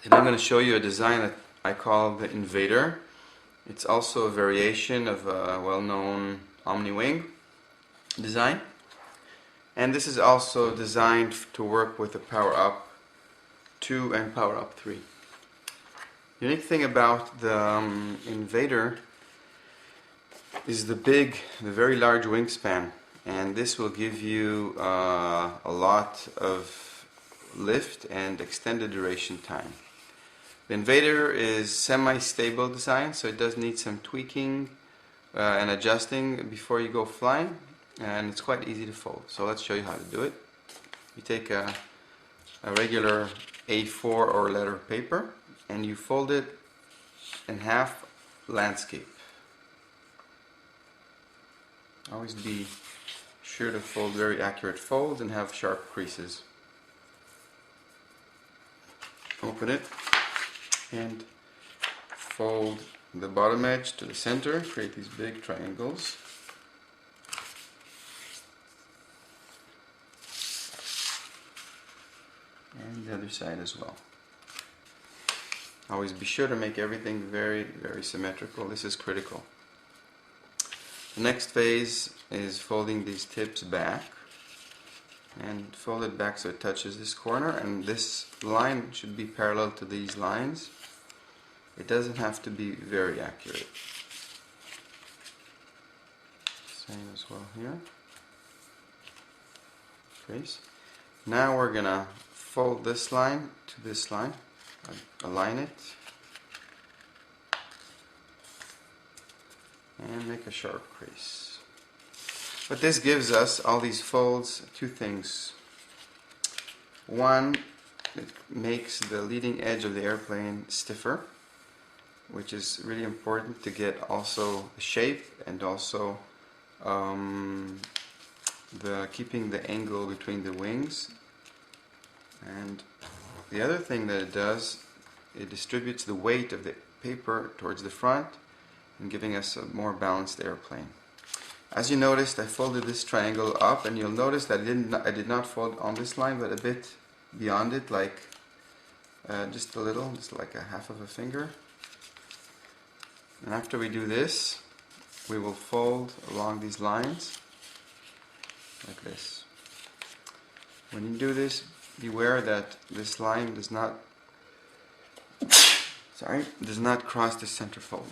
And I'm going to show you a design that I call the Invader. It's also a variation of a well-known Omni-wing design. And this is also designed to work with the Power-Up 2 and Power-Up 3. The unique thing about the Invader is the very large wingspan, and this will give you a lot of lift and extended duration time. The Invader is semi-stable design, so it does need some tweaking and adjusting before you go flying, and it's quite easy to fold. So let's show you how to do it. You take a regular A4 or letter paper and you fold it in half landscape. Always be sure to fold very accurate folds and have sharp creases. Open it and fold the bottom edge to the center, create these big triangles. And the other side as well. Always be sure to make everything very, very symmetrical. This is critical. The next phase is folding these tips back, and fold it back so it touches this corner, and this line should be parallel to these lines. It doesn't have to be very accurate. Same as well here. Trace. Now we're gonna fold this line to this line, align it, and make a sharp crease. But this gives us, all these folds, two things. One, it makes the leading edge of the airplane stiffer, which is really important to get also the shape and also keeping the angle between the wings. And the other thing that it does, it distributes the weight of the paper towards the front and giving us a more balanced airplane. As you noticed, I folded this triangle up, and you'll notice that I did not fold on this line, but a bit beyond it, like just a little, just like a half of a finger. And after we do this, we will fold along these lines like this. When you do this, beware that this line does not cross the center fold.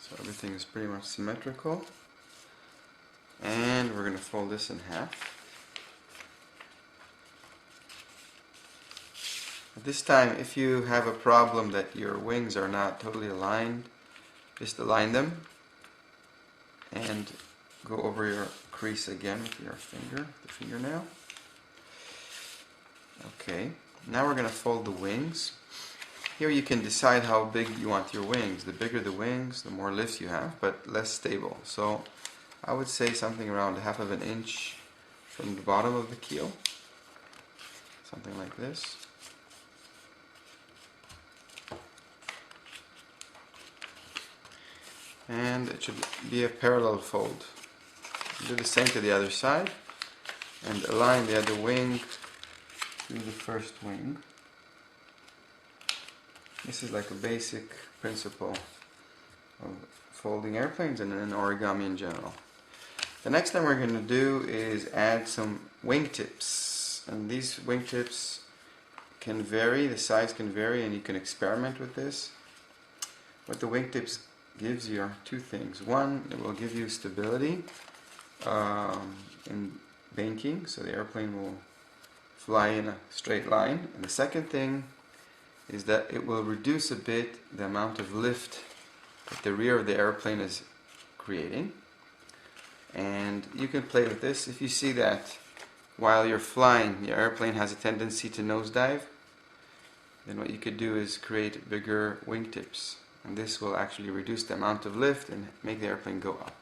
So everything is pretty much symmetrical, and we're going to fold this in half. At this time, if you have a problem that your wings are not totally aligned, just align them and go over your crease again with your fingernail. Okay, now we're going to fold the wings. Here you can decide how big you want your wings. The bigger the wings, the more lift you have, but less stable. So I would say something around 1/2 inch from the bottom of the keel. Something like this. And it should be a parallel fold. Do the same to the other side and align the other wing to the first wing. This is like a basic principle of folding airplanes and in origami in general. The next thing we're going to do is add some wingtips, and these wingtips can vary, the size can vary, and you can experiment with this. What the wingtips gives you are two things. One, it will give you stability in banking, so the airplane will fly in a straight line. And the second thing is that it will reduce a bit the amount of lift that the rear of the airplane is creating. And you can play with this. If you see that while you're flying, your airplane has a tendency to nosedive, then what you could do is create bigger wingtips. And this will actually reduce the amount of lift and make the airplane go up.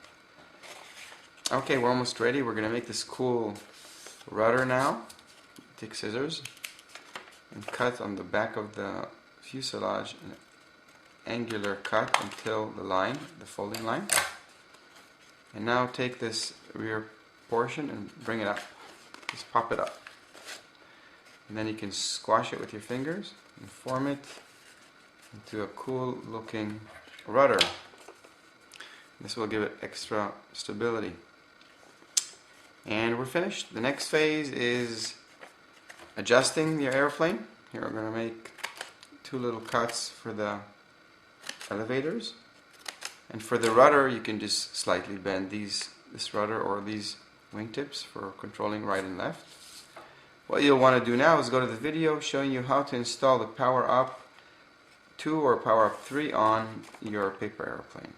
Okay, we're almost ready. We're going to make this cool rudder now. Take scissors and cut on the back of the fuselage angular cut until the folding line. And now take this rear portion and bring it up. Just pop it up. And then you can squash it with your fingers and form it into a cool looking rudder. This will give it extra stability. And we're finished. The next phase is adjusting your airplane. Here we're going to make 2 little cuts for the elevators. And for the rudder, you can just slightly bend this rudder or these wingtips for controlling right and left. What you'll want to do now is go to the video showing you how to install the Power Up 2 or Power Up 3 on your paper airplane.